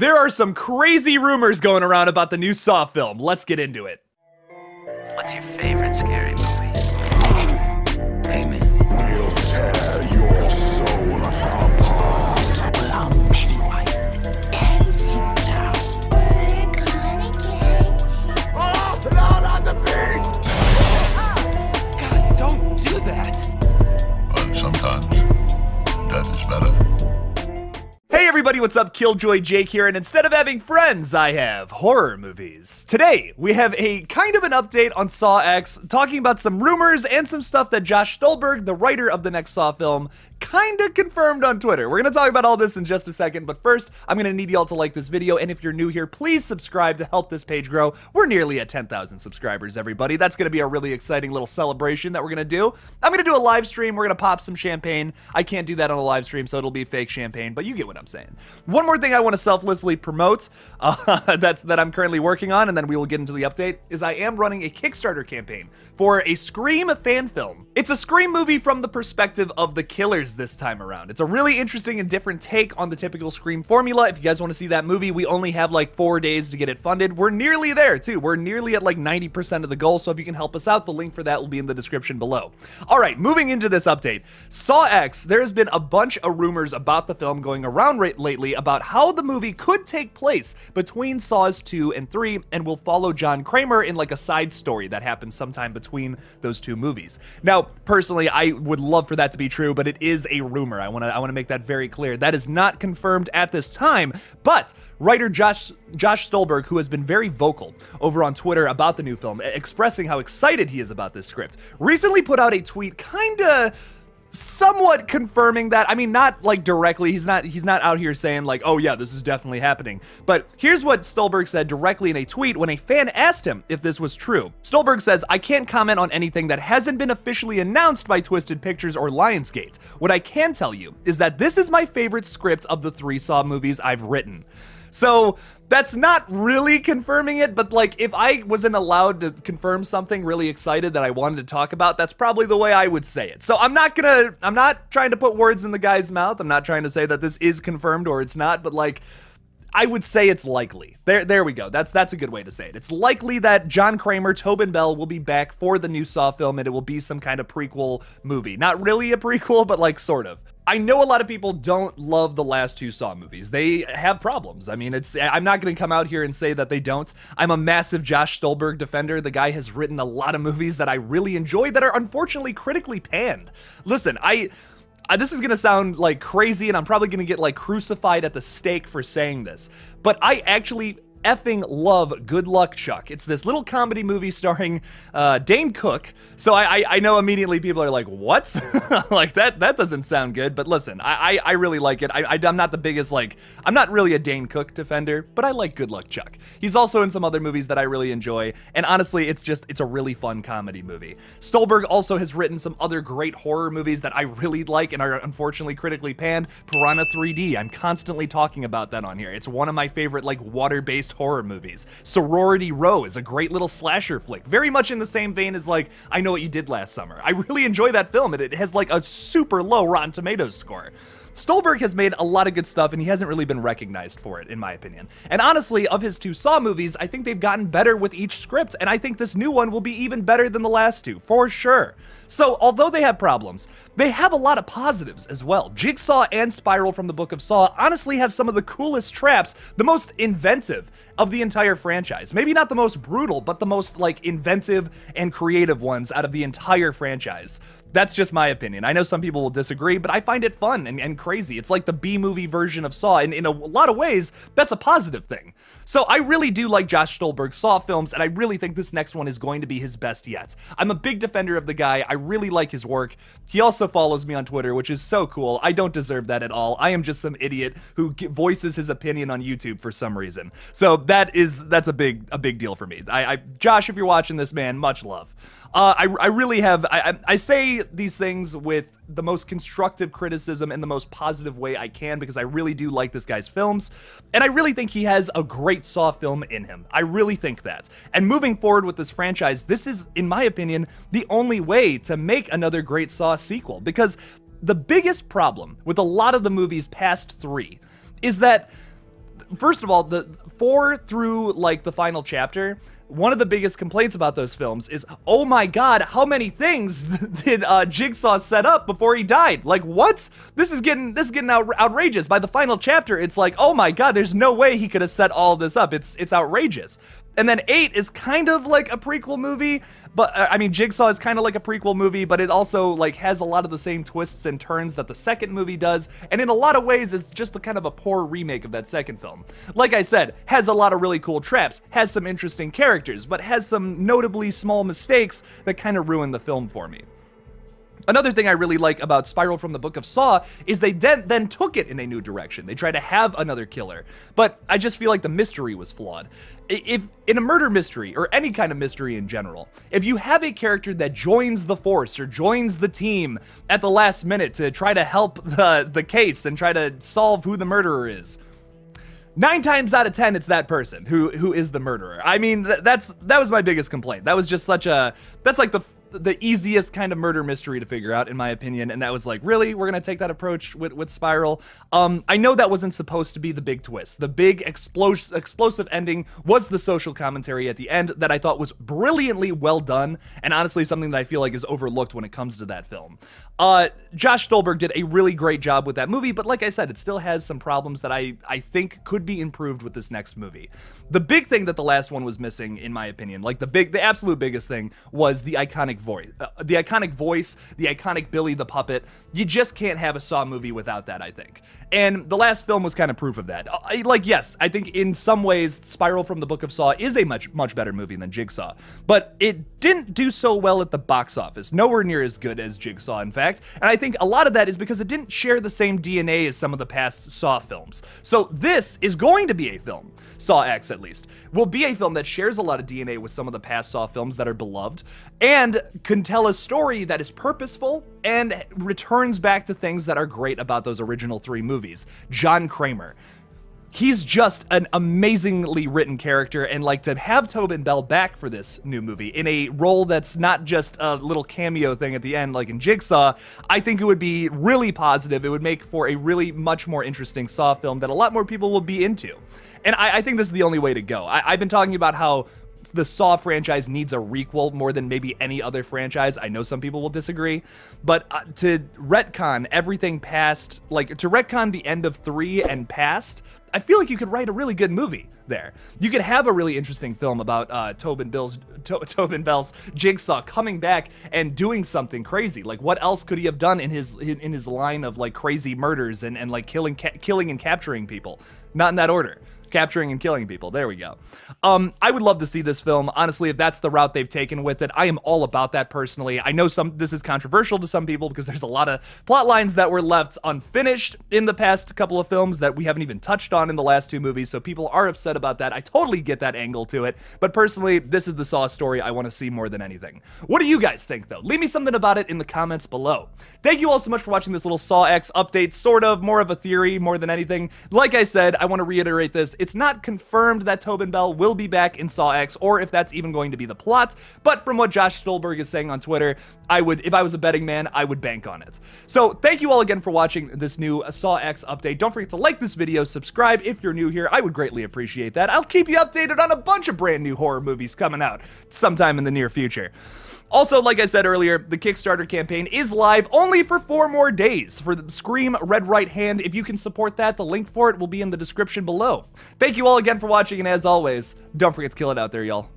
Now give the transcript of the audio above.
There are some crazy rumors going around about the new Saw film. Let's get into it. What's your favorite scary movie? Amen. We'll tear your soul apart. Allow Pennywise to dance you now. We're gonna get you. Oh, not on the beat! God, don't do that. And sometimes dead is better. Hey everybody, what's up? KillJoy Jake here, and instead of having friends, I have horror movies. Today, we have a kind of an update on Saw X, talking about some rumors and some stuff that Josh Stolberg, the writer of the next Saw film, kinda confirmed on Twitter. We're gonna talk about all this in just a second, but first, I'm gonna need y'all to like this video, and if you're new here, please subscribe to help this page grow. We're nearly at 10,000 subscribers, everybody. That's gonna be a really exciting little celebration that we're gonna do. I'm gonna do a live stream. We're gonna pop some champagne. I can't do that on a live stream, so it'll be fake champagne, but you get what I'm saying. One more thing I want to selflessly promote that I'm currently working on, and then we will get into the update, is I am running a Kickstarter campaign for a Scream fan film. It's a Scream movie from the perspective of the killers this time around. It's a really interesting and different take on the typical Scream formula. If you guys want to see that movie, we only have like 4 days to get it funded. We're nearly there too. We're nearly at like 90% of the goal, so if you can help us out, the link for that will be in the description below. All right, moving into this update. Saw X, there's been a bunch of rumors about the film going around lately about how the movie could take place between Saws 2 and 3 and will follow John Kramer in like a side story that happens sometime between those two movies. Now, personally, I would love for that to be true, but it is a rumor. I want to make that very clear. That is not confirmed at this time, but writer Josh Stolberg, who has been very vocal over on Twitter about the new film, expressing how excited he is about this script, recently put out a tweet kinda somewhat confirming that. I mean, not like directly. He's not out here saying like, oh yeah, this is definitely happening. But here's what Stolberg said directly in a tweet when a fan asked him if this was true. Stolberg says, "I can't comment on anything that hasn't been officially announced by Twisted Pictures or Lionsgate. What I can tell you is that this is my favorite script of the 3 Saw movies I've written." So that's not really confirming it, but like if I wasn't allowed to confirm something really excited that I wanted to talk about, that's probably the way I would say it. So I'm not trying to put words in the guy's mouth. I'm not trying to say that this is confirmed or it's not, but like I would say it's likely. There we go. That's a good way to say it. It's likely that John Kramer, Tobin Bell will be back for the new Saw film, and it will be some kind of prequel movie. Not really a prequel, but like sort of. I know a lot of people don't love the last 2 Saw movies. They have problems. I mean, I'm not going to come out here and say that they don't. I'm a massive Josh Stolberg defender. The guy has written a lot of movies that I really enjoy that are unfortunately critically panned. Listen, this is going to sound like crazy, and I'm probably going to get like crucified at the stake for saying this, but I actually effing love Good Luck Chuck. It's this little comedy movie starring Dane Cook. So I know immediately people are like, what? Like that doesn't sound good. But listen, I really like it. I'm not the biggest, like, I'm not really a Dane Cook defender, but I like Good Luck Chuck. He's also in some other movies that I really enjoy. And honestly, it's a really fun comedy movie. Stolberg also has written some other great horror movies that I really like and are unfortunately critically panned. Piranha 3D. I'm constantly talking about that on here. It's one of my favorite like water-based horror movies. Sorority Row is a great little slasher flick, very much in the same vein as like I Know What You Did Last Summer. I really enjoy that film, and it has like a super low Rotten Tomatoes score. Stolberg has made a lot of good stuff, and he hasn't really been recognized for it, in my opinion. And honestly, of his 2 Saw movies, I think they've gotten better with each script, and I think this new one will be even better than the last 2, for sure. So, although they have problems, they have a lot of positives as well. Jigsaw and Spiral from the Book of Saw honestly have some of the coolest traps, the most inventive of the entire franchise. Maybe not the most brutal, but the most like inventive and creative ones out of the entire franchise. That's just my opinion. I know some people will disagree, but I find it fun and crazy. It's like the B-movie version of Saw, and in a lot of ways, that's a positive thing. So I really do like Josh Stolberg's Saw films, and I really think this next one is going to be his best yet. I'm a big defender of the guy. I really like his work. He also follows me on Twitter, which is so cool. I don't deserve that at all. I am just some idiot who voices his opinion on YouTube for some reason. So that's a big deal for me. Josh, if you're watching this, man, much love. I really have, I say these things with the most constructive criticism in the most positive way I can, because I really do like this guy's films, and I really think he has a great Saw film in him. I really think that. And moving forward with this franchise, this is, in my opinion, the only way to make another great Saw sequel, because the biggest problem with a lot of the movies past 3 is that first of all, the 4 through like the final chapter, one of the biggest complaints about those films is, oh my god, how many things did Jigsaw set up before he died? Like, what? This is getting outrageous. By the final chapter, it's like, oh my god, there's no way he could have set all this up. It's outrageous. And then 8 is kind of like a prequel movie, but I mean, Jigsaw is kind of like a prequel movie, but it also like has a lot of the same twists and turns that the second movie does, and in a lot of ways is just a kind of a poor remake of that second film. Like I said, has a lot of really cool traps, has some interesting characters, but has some notably small mistakes that kind of ruin the film for me. Another thing I really like about Spiral from the Book of Saw is they then took it in a new direction. They tried to have another killer, but I just feel like the mystery was flawed. If in a murder mystery, or any kind of mystery in general, if you have a character that joins the force or joins the team at the last minute to try to help the case and try to solve who the murderer is, 9 times out of 10, it's that person who is the murderer. I mean, that was my biggest complaint. That was just that's like the easiest kind of murder mystery to figure out, in my opinion, and that was like, really? We're gonna take that approach with Spiral? I know that wasn't supposed to be the big twist. The big explosive ending was the social commentary at the end that I thought was brilliantly well done, and honestly something that I feel like is overlooked when it comes to that film. Josh Stolberg did a really great job with that movie, but like I said, it still has some problems that I think could be improved with this next movie. The big thing that the last one was missing, in my opinion, like the absolute biggest thing, was the iconic voice, the iconic Billy the Puppet. You just can't have a Saw movie without that, I think. And the last film was kind of proof of that. Like, yes, I think in some ways, Spiral from the Book of Saw is a much better movie than Jigsaw, but it didn't do so well at the box office. Nowhere near as good as Jigsaw, in fact. And I think a lot of that is because it didn't share the same DNA as some of the past Saw films. So this is going to be a film, Saw X at least, will be a film that shares a lot of DNA with some of the past Saw films that are beloved, and can tell a story that is purposeful and returns back to things that are great about those original 3 movies. John Kramer. He's just an amazingly written character, and like to have Tobin Bell back for this new movie in a role that's not just a little cameo thing at the end like in Jigsaw, I think it would be really positive. It would make for a really much more interesting Saw film that a lot more people will be into. And I think this is the only way to go. I've been talking about how the Saw franchise needs a requel more than maybe any other franchise. I know some people will disagree, but to retcon everything past, like to retcon the end of 3 and past, I feel like you could write a really good movie there. You could have a really interesting film about Tobin Bell's Jigsaw coming back and doing something crazy. Like, what else could he have done in his line of like crazy murders and like killing and capturing people? Not in that order. Capturing and killing people. There we go. I would love to see this film. Honestly, if that's the route they've taken with it, I am all about that personally. I know this is controversial to some people because there's a lot of plot lines that were left unfinished in the past couple of films that we haven't even touched on in the last 2 movies, so people are upset about that. I totally get that angle to it, but personally, this is the Saw story I want to see more than anything. What do you guys think, though? Leave me something about it in the comments below. Thank you all so much for watching this little Saw X update, sort of, more of a theory more than anything. Like I said, I want to reiterate this. It's not confirmed that Tobin Bell will be back in Saw X, or if that's even going to be the plot, but from what Josh Stolberg is saying on Twitter, if I was a betting man, I would bank on it. So thank you all again for watching this new Saw X update. Don't forget to like this video, subscribe if you're new here. I would greatly appreciate that. I'll keep you updated on a bunch of brand new horror movies coming out sometime in the near future. Also, like I said earlier, the Kickstarter campaign is live only for 4 more days for the Scream Red Right Hand. If you can support that, the link for it will be in the description below. Thank you all again for watching, and as always, don't forget to kill it out there, y'all.